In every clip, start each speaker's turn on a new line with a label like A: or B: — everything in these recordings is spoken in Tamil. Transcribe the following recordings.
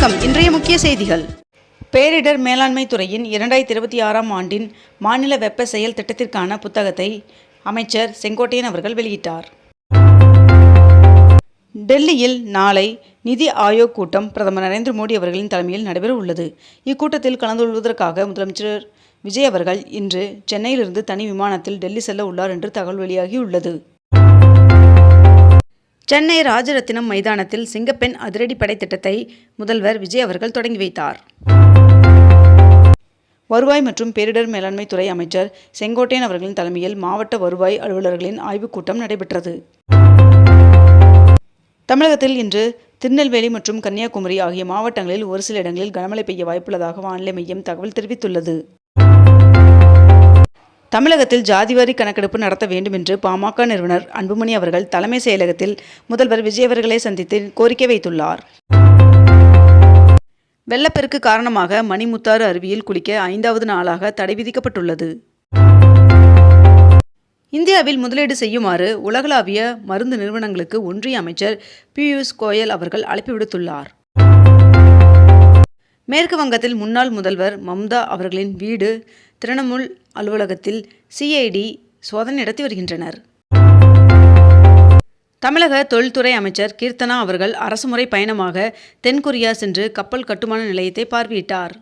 A: வணக்கம். இன்றைய முக்கிய செய்திகள். பேரிடர் மேலாண்மை துறையின் 2026ஆம் ஆண்டின் மாநில வெப்ப செயல் திட்டத்திற்கான புத்தகத்தை அமைச்சர் செங்கோட்டையன் அவர்கள் வெளியிட்டார். டெல்லியில் நாளை நிதி ஆயோக் கூட்டம் பிரதமர் நரேந்திர மோடி அவர்களின் தலைமையில் நடைபெற உள்ளது. இக்கூட்டத்தில் கலந்து கொள்வதற்காக முதலமைச்சர் விஜய் அவர்கள் இன்று சென்னையிலிருந்து தனி விமானத்தில் டெல்லி செல்ல உள்ளார் என்று தகவல் வெளியாகியுள்ளது. சென்னை ராஜரத்தினம் மைதானத்தில் சிங்கப்பெண் அதிரடிப்படை திட்டத்தை முதல்வர் விஜய் அவர்கள் தொடங்கி வைத்தார். வருவாய் மற்றும் பேரிடர் மேலாண்மை துறை அமைச்சர் செங்கோட்டையன் அவர்களின் தலைமையில் மாவட்ட வருவாய் அலுவலர்களின் ஆய்வுக் கூட்டம் நடைபெற்றது. தமிழகத்தில் இன்று திருநெல்வேலி மற்றும் கன்னியாகுமரி ஆகிய மாவட்டங்களில் ஒரு சில இடங்களில் கனமழை பெய்ய வாய்ப்புள்ளதாக வானிலை மையம் தகவல் தெரிவித்துள்ளது. தமிழகத்தில் ஜாதிவாரி கணக்கெடுப்பு நடத்த வேண்டும் என்று பாமக நிறுவனர் அன்புமணி அவர்கள் தலைமை செயலகத்தில் முதல்வர் விஜய் அவர்களை சந்தித்து கோரிக்கை வைத்துள்ளார். வெள்ளப்பெருக்கு காரணமாக மணிமுத்தாறு அருவியில் குளிக்க 5வது நாளாக தடை விதிக்கப்பட்டுள்ளது. இந்தியாவில் முதலீடு செய்யுமாறு உலகளாவிய மருந்து நிறுவனங்களுக்கு ஒன்றிய அமைச்சர் பியூஷ் கோயல் அவர்கள் அழைப்பு விடுத்துள்ளார். மேற்கு வங்கத்தில் முன்னாள் முதல்வர் மம்தா அவர்களின் வீடு திரிணமுல் அலுவலகத்தில் சிஐடி சோதனை நடத்தி வருகின்றனர். தமிழக தொழில்துறை அமைச்சர் கீர்த்தனா அவர்கள் அரசுமுறை பயணமாக தென்கொரியா சென்று கப்பல் கட்டுமான நிலையத்தை பார்வையிட்டார்.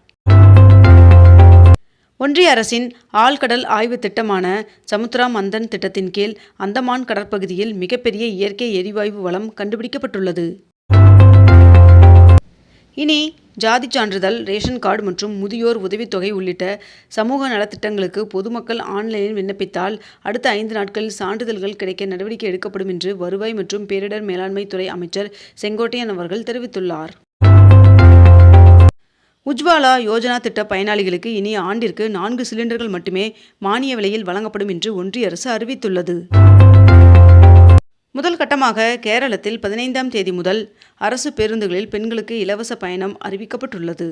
A: ஒன்றிய அரசின் ஆழ்கடல் ஆய்வு திட்டமான சமுத்ரா மந்தன் திட்டத்தின் கீழ் அந்தமான் கடற்பகுதியில் மிகப்பெரிய இயற்கை எரிவாயு வளம் கண்டுபிடிக்கப்பட்டுள்ளது. இனி ஜாதி சான்றிதழ், ரேஷன் கார்டு மற்றும் முதியோர் உதவித்தொகை உள்ளிட்ட சமூக நலத்திட்டங்களுக்கு பொதுமக்கள் ஆன்லைனில் விண்ணப்பித்தால் அடுத்த 5 நாட்களில் சான்றிதழ்கள் கிடைக்க நடவடிக்கை எடுக்கப்படும் என்று வருவாய் மற்றும் பேரிடர் மேலாண்மை துறை அமைச்சர் செங்கோட்டையன் அவர்கள் தெரிவித்துள்ளார். உஜ்வாலா யோஜனா திட்ட பயனாளிகளுக்கு இனி ஆண்டிற்கு 4 சிலிண்டர்கள் மட்டுமே மானிய விலையில் வழங்கப்படும் என்று ஒன்றிய அரசு அறிவித்துள்ளது. முதல் கட்டமாக கேரளத்தில் 15ஆம் தேதி முதல் அரசு பேருந்துகளில் பெண்களுக்கு இலவச பயணம் அறிவிக்கப்பட்டுள்ளது.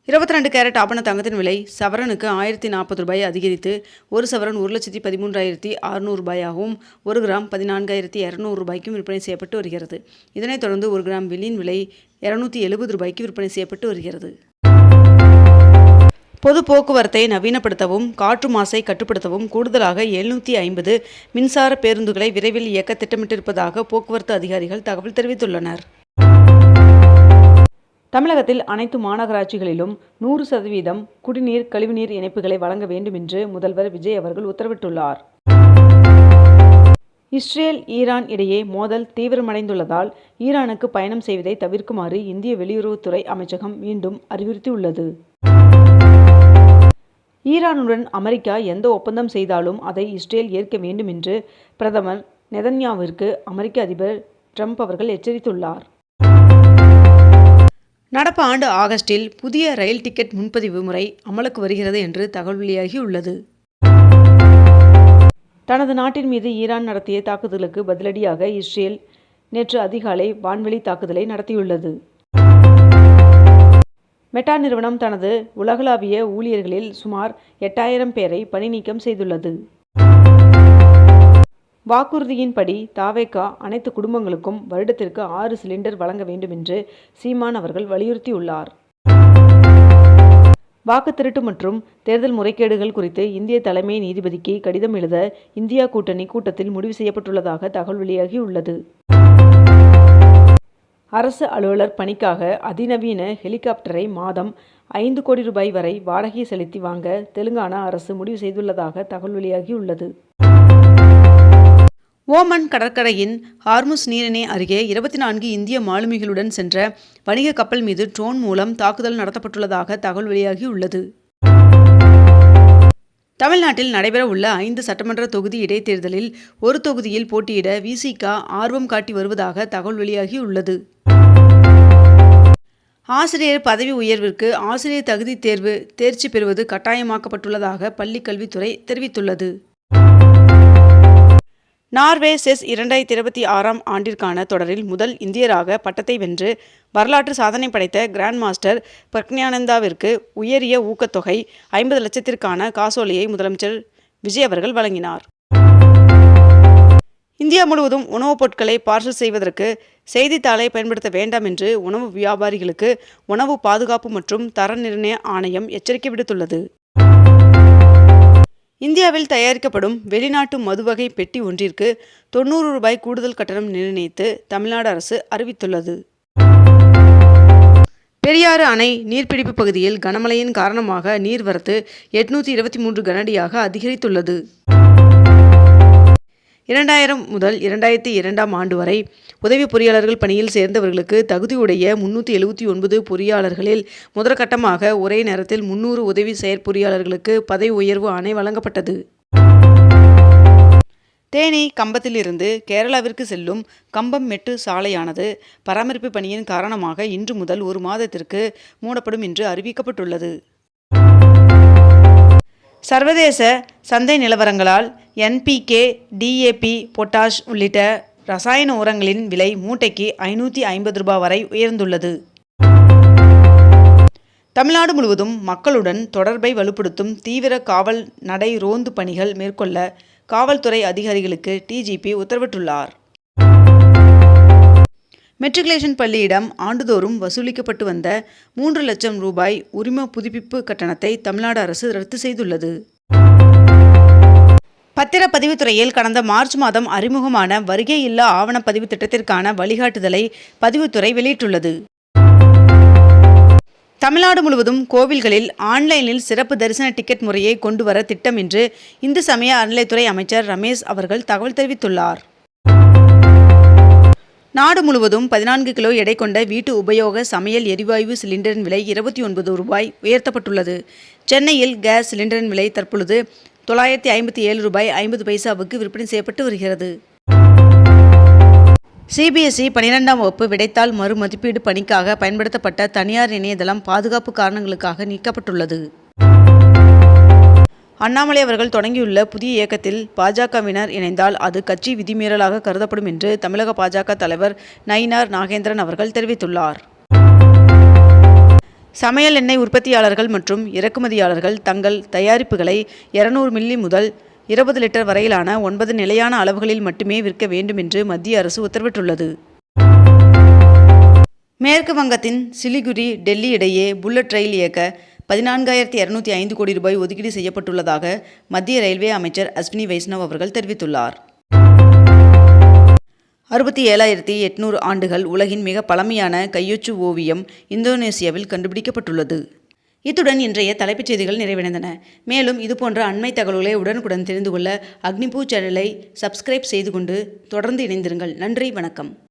A: 22 கேரட் ஆபண தங்கத்தின் விலை சவரனுக்கு 1040 ரூபாய் அதிகரித்து ஒரு சவரன் 1,13,600 ரூபாயாகவும் 1 கிராம் 14,200 ரூபாய்க்கும் விற்பனை செய்யப்பட்டு வருகிறது. இதனைத் தொடர்ந்து 1 கிராம் வெள்ளியின் விலை 270 ரூபாய்க்கு விற்பனை செய்யப்பட்டு வருகிறது. பொது போக்குவரத்தை நவீனப்படுத்தவும் காற்று மாசை கட்டுப்படுத்தவும் கூடுதலாக 750 மின்சார பேருந்துகளை விரைவில் இயக்க திட்டமிட்டிருப்பதாக போக்குவரத்து அதிகாரிகள் தகவல் தெரிவித்துள்ளனர். தமிழகத்தில் அனைத்து மாநகராட்சிகளிலும் 100% குடிநீர் கழிவுநீர் இணைப்புகளை வழங்க வேண்டும் என்று முதல்வர் விஜய் அவர்கள் உத்தரவிட்டுள்ளார். இஸ்ரேல் ஈரான் இடையே மோதல் தீவிரமடைந்துள்ளதால் ஈரானுக்கு பயணம் செய்வதை தவிர்க்குமாறு இந்திய வெளியுறவுத்துறை அமைச்சகம் மீண்டும் அறிவுறுத்தியுள்ளது. ஈரானுடன் அமெரிக்கா எந்த ஒப்பந்தம் செய்தாலும் அதை இஸ்ரேல் ஏற்க வேண்டும் என்று பிரதமர் நெதன்யாவிற்கு அமெரிக்க அதிபர் ட்ரம்ப் அவர்கள் எச்சரித்துள்ளார். நடப்பு ஆண்டு ஆகஸ்டில் புதிய ரயில் டிக்கெட் முன்பதிவு முறை அமலுக்கு வருகிறது என்று தகவல் வெளியாகியுள்ளது. தனது நாட்டின் மீது ஈரான் நடத்திய தாக்குதலுக்கு பதிலடியாக இஸ்ரேல் நேற்று அதிகாலை வான்வெளி தாக்குதலை நடத்தியுள்ளது. மெட்டா நிறுவனம் தனது உலகளாவிய ஊழியர்களில் சுமார் 8000 பேரை பணி நீக்கம் செய்துள்ளது. வாக்குறுதியின்படி தாவேகா அனைத்து குடும்பங்களுக்கும் வருடத்திற்கு 6 சிலிண்டர் வழங்க வேண்டும் என்று சீமான் அவர்கள் வலியுறுத்தியுள்ளார். வாக்கு திருட்டு மற்றும் தேர்தல் முறைகேடுகள் குறித்து இந்திய தலைமை நீதிபதிக்கு கடிதம் எழுத இந்தியா கூட்டணி கூட்டத்தில் முடிவு செய்யப்பட்டுள்ளதாக தகவல் வெளியாகியுள்ளது. அரசு அலுவலர் பணிக்காக அதிநவீன ஹெலிகாப்டரை மாதம் 5 கோடி ரூபாய் வரை வாடகை செலுத்தி வாங்க தெலுங்கானா அரசு முடிவு செய்துள்ளதாக தகவல் வெளியாகியுள்ளது. ஓமன் கடற்கரையின் ஹார்முஸ் நீரிணை அருகே 24 இந்திய மாலுமிகளுடன் சென்ற வணிக கப்பல் மீது ட்ரோன் மூலம் தாக்குதல் நடத்தப்பட்டுள்ளதாக தகவல் வெளியாகியுள்ளது. தமிழ்நாட்டில் நடைபெற உள்ள 5 சட்டமன்ற தொகுதி இடைத்தேர்தலில் ஒரு தொகுதியில் போட்டியிட விசிக ஆர்வம் காட்டி வருவதாக தகவல் வெளியாகியுள்ளது. ஆசிரியர் பதவி உயர்விற்கு ஆசிரியர் தகுதி தேர்வு தேர்ச்சி பெறுவது கட்டாயமாக்கப்பட்டுள்ளதாக பள்ளிக் கல்வித்துறை தெரிவித்துள்ளது. நார்வே செஸ் 2026ஆம் ஆண்டிற்கான தொடரில் முதல் இந்தியராக பட்டத்தை வென்று வரலாற்று சாதனை படைத்த கிராண்ட் மாஸ்டர் பிரக்ஞானந்தாவிற்கு உயரிய ஊக்கத்தொகை 50 லட்சத்திற்கான காசோலையை முதலமைச்சர் விஜய் அவர்கள் வழங்கினார். இந்தியா முழுவதும் உணவுப் பொருட்களை பார்சல் செய்வதற்கு செய்தித்தாளை பயன்படுத்த வேண்டாம் என்று உணவு வியாபாரிகளுக்கு உணவு பாதுகாப்பு மற்றும் தர நிர்ணய ஆணையம் எச்சரிக்கை விடுத்துள்ளது. இந்தியாவில் தயாரிக்கப்படும் வெளிநாட்டு மதுவகை பெட்டி ஒன்றிற்கு ₹90 கூடுதல் கட்டணம் நிர்ணயித்து தமிழ்நாடு அரசு அறிவித்துள்ளது. பெரியாறு அணை நீர்பிடிப்பு பகுதியில் கனமழையின் காரணமாக நீர்வரத்து 823 கனஅடியாக அதிகரித்துள்ளது. 2000 முதல் 2002 ஆண்டு வரை உதவி பொறியாளர்கள் பணியில் சேர்ந்தவர்களுக்கு தகுதியுடைய 379 பொறியாளர்களில் முதற்கட்டமாக ஒரே நேரத்தில் 300 உதவி செயற்பொறியாளர்களுக்கு பதவி உயர்வு ஆணை வழங்கப்பட்டது. தேனி கம்பத்திலிருந்து கேரளாவிற்கு செல்லும் கம்பம் மெட்டு சாலையானது பராமரிப்பு பணியின் காரணமாக இன்று முதல் 1 மாதத்திற்கு மூடப்படும் என்று அறிவிக்கப்பட்டுள்ளது. சர்வதேச சந்தை நிலவரங்களால் NPK, DAP, பொட்டாஷ் உள்ளிட்ட ரசாயன உரங்களின் விலை மூட்டைக்கு ₹550 வரை உயர்ந்துள்ளது. தமிழ்நாடு முழுவதும் மக்களுடன் தொடர்பை வலுப்படுத்தும் தீவிர காவல் நடை ரோந்து பணிகள் மேற்கொள்ள காவல்துறை அதிகாரிகளுக்கு டிஜிபி உத்தரவிட்டுள்ளார். மெட்ரிகுலேஷன் பள்ளியிடம் ஆண்டுதோறும் வசூலிக்கப்பட்டு வந்த ₹3 லட்சம் உரிம புதுப்பிப்பு கட்டணத்தை தமிழ்நாடு அரசு ரத்து செய்துள்ளது. பத்திரப்பதிவுத்துறையில் கடந்த மார்ச் மாதம் அறிமுகமான வருகை இல்லா ஆவணப்பதிவு திட்டத்திற்கான வழிகாட்டுதலை பதிவுத்துறை வெளியிட்டுள்ளது. தமிழ்நாடு முழுவதும் கோவில்களில் ஆன்லைனில் சிறப்பு தரிசன டிக்கெட் முறையை கொண்டு வர திட்டம் என்று இந்து சமய அறநிலையத்துறை அமைச்சர் ரமேஷ் அவர்கள் தகவல் தெரிவித்துள்ளார். நாடு முழுவதும் 14 கிலோ எடை கொண்ட வீட்டு உபயோக சமையல் எரிவாயு சிலிண்டரின் விலை ₹29 உயர்த்தப்பட்டுள்ளது. சென்னையில் கேஸ் சிலிண்டரின் விலை தற்பொழுது ₹957.50 விற்பனை செய்யப்பட்டு வருகிறது. CBSE 12ஆம் வகுப்பு விடைத்தாள் மறுமதிப்பீடு பணிக்காக பயன்படுத்தப்பட்ட தனியார் இணையதளம் பாதுகாப்பு காரணங்களுக்காக நீக்கப்பட்டுள்ளது. அண்ணாமலை அவர்கள் தொடங்கியுள்ள புதிய இயக்கத்தில் பாஜகவினர் இணைந்தால் அது கட்சி விதிமீறலாக கருதப்படும் என்று தமிழக பாஜக தலைவர் நயினார் நாகேந்திரன் அவர்கள் தெரிவித்துள்ளார். சமையல் எண்ணெய் உற்பத்தியாளர்கள் மற்றும் இறக்குமதியாளர்கள் தங்கள் தயாரிப்புகளை 200 மில்லி முதல் 20 லிட்டர் வரையிலான 9 நிலையான அளவுகளில் மட்டுமே விற்க வேண்டும் என்று மத்திய அரசு உத்தரவிட்டுள்ளது. மேற்கு வங்கத்தின் சிலிகுரி டெல்லி இடையே புல்லட் ரயில் இயக்க ₹14,205 கோடி ஒதுக்கீடு செய்யப்பட்டுள்ளதாக மத்திய ரயில்வே அமைச்சர் அஸ்வினி வைஷ்ணவ் அவர்கள் தெரிவித்துள்ளார். 67,800 ஆண்டுகள் உலகின் மிக பழமையான கையொச்சு ஓவியம் இந்தோனேசியாவில் கண்டுபிடிக்கப்பட்டுள்ளது. இத்துடன் இன்றைய தலைப்புச் செய்திகள் நிறைவடைந்தன. மேலும் இதுபோன்ற அண்மை தகவல்களை உடனுக்குடன் தெரிந்து கொள்ள அக்னிபூ சேனலை சப்ஸ்கிரைப் செய்து கொண்டு தொடர்ந்து இணைந்திருங்கள். நன்றி, வணக்கம்.